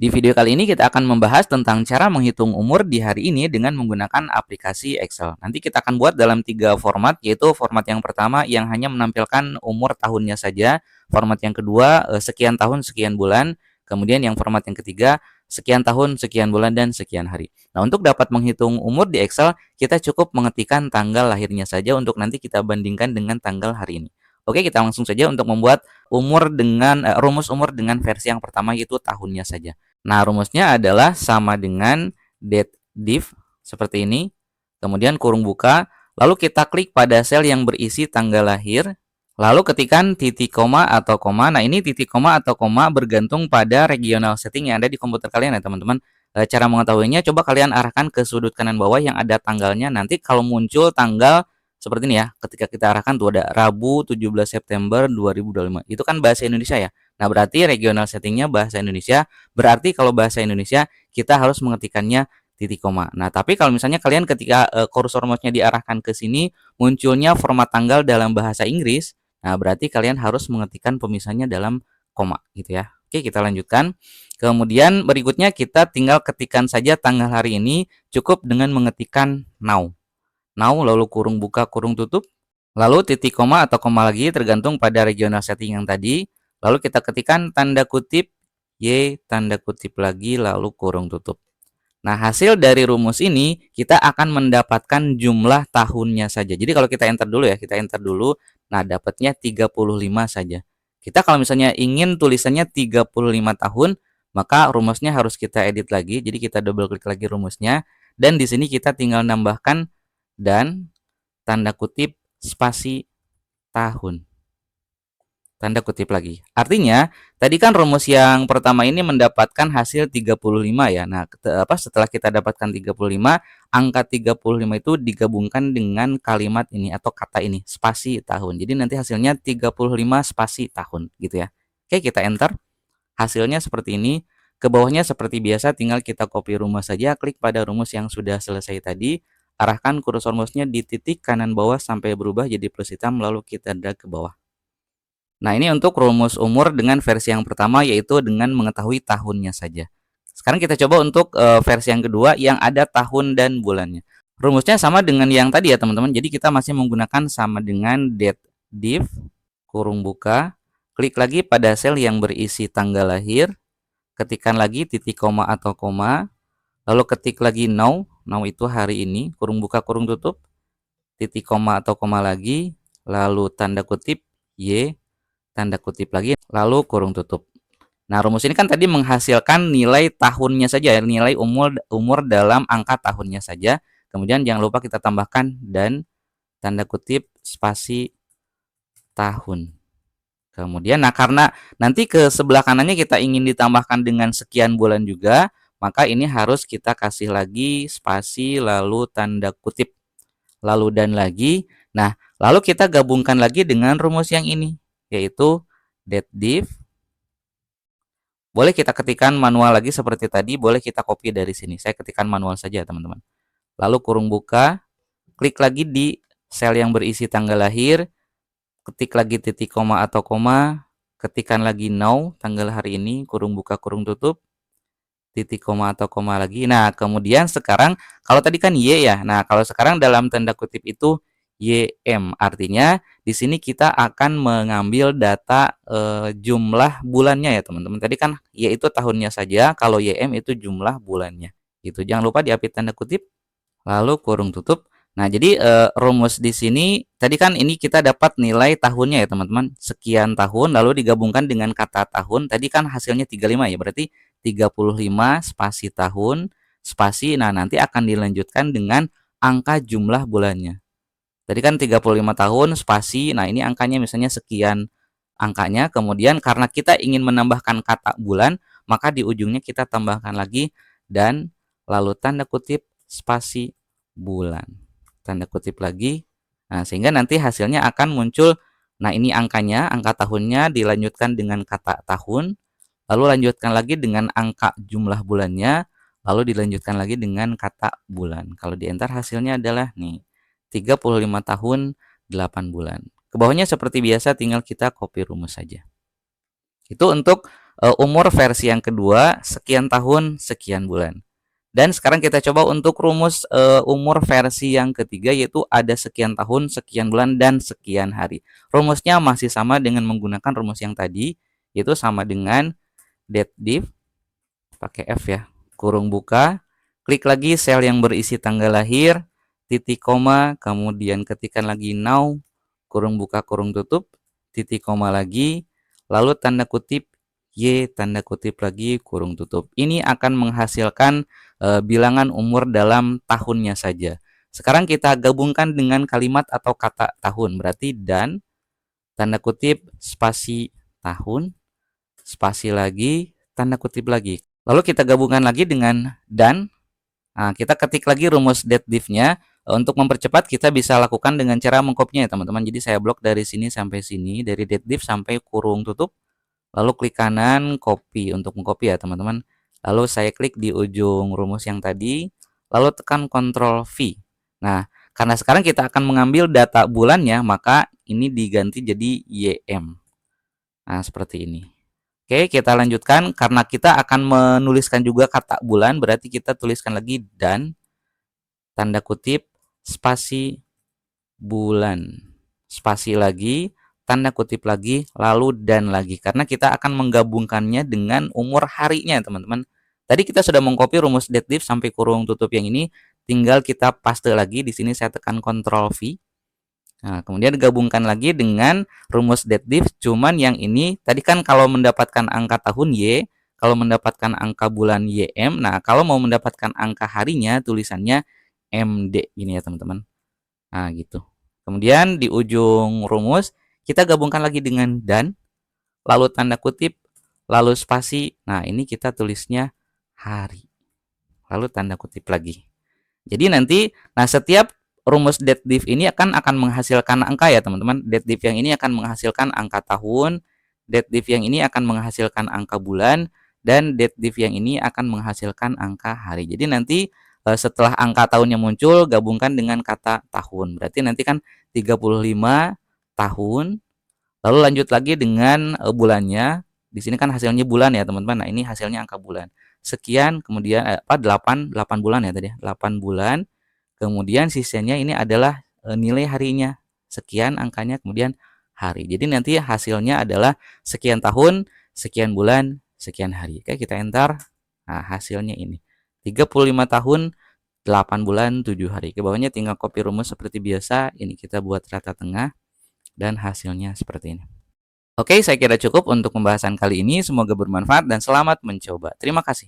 Di video kali ini kita akan membahas tentang cara menghitung umur di hari ini dengan menggunakan aplikasi Excel. Nanti kita akan buat dalam 3 format, yaitu format yang pertama yang hanya menampilkan umur tahunnya saja, format yang kedua sekian tahun sekian bulan, kemudian yang format yang ketiga sekian tahun sekian bulan dan sekian hari. Nah, untuk dapat menghitung umur di Excel, kita cukup mengetikkan tanggal lahirnya saja untuk nanti kita bandingkan dengan tanggal hari ini. Oke, kita langsung saja untuk membuat rumus umur dengan versi yang pertama, yaitu tahunnya saja. Nah, rumusnya adalah sama dengan date div seperti ini, kemudian kurung buka, lalu kita klik pada sel yang berisi tanggal lahir, lalu ketikkan titik koma atau koma. Nah, ini titik koma atau koma bergantung pada regional setting yang ada di komputer kalian ya teman-teman. Cara mengetahuinya, coba kalian arahkan ke sudut kanan bawah yang ada tanggalnya. Nanti kalau muncul tanggal seperti ini ya, ketika kita arahkan tuh ada Rabu 17 September 2025. Itu kan bahasa Indonesia ya. Nah, berarti regional settingnya bahasa Indonesia. Berarti kalau bahasa Indonesia kita harus mengetikkannya titik koma. Nah, tapi kalau misalnya kalian ketika kursor mouse-nya diarahkan ke sini munculnya format tanggal dalam bahasa Inggris, nah berarti kalian harus mengetikkan pemisahnya dalam koma gitu ya. Oke, kita lanjutkan. Kemudian berikutnya kita tinggal ketikkan saja tanggal hari ini cukup dengan mengetikkan now. Now lalu kurung buka kurung tutup, lalu titik koma atau koma lagi tergantung pada regional setting yang tadi. Lalu kita ketikkan tanda kutip Y tanda kutip lagi lalu kurung tutup. Nah, hasil dari rumus ini kita akan mendapatkan jumlah tahunnya saja. Jadi kalau kita enter dulu ya, kita enter dulu. Nah, dapatnya 35 saja. Kita kalau misalnya ingin tulisannya 35 tahun, maka rumusnya harus kita edit lagi. Jadi kita double klik lagi rumusnya dan di sini kita tinggal nambahkan dan tanda kutip spasi tahun. Tanda kutip lagi. Artinya, tadi kan rumus yang pertama ini mendapatkan hasil 35 ya. Nah, setelah kita dapatkan 35, angka 35 itu digabungkan dengan kalimat ini atau kata ini, spasi tahun. Jadi nanti hasilnya 35 spasi tahun gitu ya. Oke, kita enter. Hasilnya seperti ini. Ke bawahnya seperti biasa tinggal kita copy rumus saja, klik pada rumus yang sudah selesai tadi, arahkan kursor mouse-nya di titik kanan bawah sampai berubah jadi plus hitam lalu kita drag ke bawah. Nah, ini untuk rumus umur dengan versi yang pertama, yaitu dengan mengetahui tahunnya saja. Sekarang kita coba untuk versi yang kedua yang ada tahun dan bulannya. Rumusnya sama dengan yang tadi ya teman-teman. Jadi kita masih menggunakan sama dengan date div, kurung buka, klik lagi pada sel yang berisi tanggal lahir, ketikkan lagi titik koma atau koma, lalu ketik lagi now, now itu hari ini, kurung buka kurung tutup, titik koma atau koma lagi, lalu tanda kutip Y, tanda kutip lagi, lalu kurung tutup. Nah, rumus ini kan tadi menghasilkan nilai tahunnya saja, nilai umur dalam angka tahunnya saja. Kemudian jangan lupa kita tambahkan dan tanda kutip spasi tahun. Kemudian, nah karena nanti ke sebelah kanannya kita ingin ditambahkan dengan sekian bulan juga, maka ini harus kita kasih lagi spasi lalu tanda kutip, lalu dan lagi. Nah, lalu kita gabungkan lagi dengan rumus yang ini, yaitu date div. Boleh kita ketikkan manual lagi seperti tadi, boleh kita copy dari sini. Saya ketikkan manual saja teman-teman. Lalu kurung buka, klik lagi di sel yang berisi tanggal lahir, ketik lagi titik koma atau koma, ketikkan lagi now, tanggal hari ini, kurung buka kurung tutup, titik koma atau koma lagi. Nah, kemudian sekarang kalau tadi kan Y ya. Nah, kalau sekarang dalam tanda kutip itu YM. Artinya di sini kita akan mengambil data jumlah bulannya ya, teman-teman. Tadi kan Y itu tahunnya saja, kalau YM itu jumlah bulannya. Gitu. Jangan lupa diapit tanda kutip lalu kurung tutup. Nah, jadi rumus di sini tadi kan ini kita dapat nilai tahunnya ya, teman-teman. Sekian tahun lalu digabungkan dengan kata tahun. Tadi kan hasilnya 35 ya. Berarti 35 spasi tahun spasi. Nah, nanti akan dilanjutkan dengan angka jumlah bulannya. Tadi kan 35 tahun spasi. Nah, ini angkanya misalnya sekian angkanya. Kemudian karena kita ingin menambahkan kata bulan, maka di ujungnya kita tambahkan lagi dan lalu tanda kutip spasi bulan. Tanda kutip lagi. Nah, sehingga nanti hasilnya akan muncul. Nah, ini angkanya, angka tahunnya dilanjutkan dengan kata tahun, lalu lanjutkan lagi dengan angka jumlah bulannya, lalu dilanjutkan lagi dengan kata bulan. Kalau di enter hasilnya adalah nih 35 tahun 8 bulan. Ke bawahnya seperti biasa tinggal kita copy rumus saja. Itu untuk umur versi yang kedua, sekian tahun, sekian bulan. Dan sekarang kita coba untuk rumus umur versi yang ketiga, yaitu ada sekian tahun, sekian bulan, dan sekian hari. Rumusnya masih sama dengan menggunakan rumus yang tadi, yaitu sama dengan date div, pakai F ya, kurung buka, klik lagi sel yang berisi tanggal lahir, titik koma, kemudian ketikkan lagi now, kurung buka kurung tutup, titik koma lagi, lalu tanda kutip Y, tanda kutip lagi kurung tutup. Ini akan menghasilkan bilangan umur dalam tahunnya saja. Sekarang kita gabungkan dengan kalimat atau kata tahun, berarti dan tanda kutip spasi tahun, spasi lagi, tanda kutip lagi. Lalu kita gabungkan lagi dengan dan. Nah, kita ketik lagi rumus date div-nya. Untuk mempercepat kita bisa lakukan dengan cara mengkopinya ya teman-teman. Jadi saya blok dari sini sampai sini, dari date div sampai kurung tutup. Lalu klik kanan copy untuk mengcopy ya teman-teman. Lalu saya klik di ujung rumus yang tadi, lalu tekan Ctrl V. Nah, karena sekarang kita akan mengambil data bulannya, maka ini diganti jadi YM. Nah, seperti ini. Oke, kita lanjutkan. Karena kita akan menuliskan juga kata bulan, berarti kita tuliskan lagi dan tanda kutip spasi bulan, spasi lagi, tanda kutip lagi, lalu dan lagi. Karena kita akan menggabungkannya dengan umur harinya, teman-teman. Tadi kita sudah mengcopy rumus date div sampai kurung tutup yang ini, tinggal kita paste lagi. Di sini saya tekan Ctrl V. Nah, kemudian gabungkan lagi dengan rumus date div, cuman yang ini tadi kan kalau mendapatkan angka tahun Y, kalau mendapatkan angka bulan YM. Nah, kalau mau mendapatkan angka harinya tulisannya MD ini ya, teman-teman. Nah, gitu. Kemudian di ujung rumus kita gabungkan lagi dengan dan, lalu tanda kutip, lalu spasi. Nah, ini kita tulisnya hari. Lalu tanda kutip lagi. Jadi nanti, nah setiap rumus date div ini akan menghasilkan angka ya teman-teman. Date div yang ini akan menghasilkan angka tahun, date div yang ini akan menghasilkan angka bulan, dan date div yang ini akan menghasilkan angka hari. Jadi nanti setelah angka tahunnya muncul, gabungkan dengan kata tahun. Berarti nanti kan 35 tahun. Lalu lanjut lagi dengan bulannya. Di sini kan hasilnya bulan ya teman-teman. Nah, ini hasilnya angka bulan. Sekian, kemudian 8 bulan ya tadi ya. 8 bulan. Kemudian sisanya ini adalah nilai harinya. Sekian angkanya, kemudian hari. Jadi nanti hasilnya adalah sekian tahun, sekian bulan, sekian hari. Oke, kita enter. Nah, hasilnya ini. 35 tahun, 8 bulan, 7 hari. Ke bawahnya tinggal copy rumus seperti biasa. Ini kita buat rata tengah. Dan hasilnya seperti ini. Oke, saya kira cukup untuk pembahasan kali ini. Semoga bermanfaat dan selamat mencoba. Terima kasih.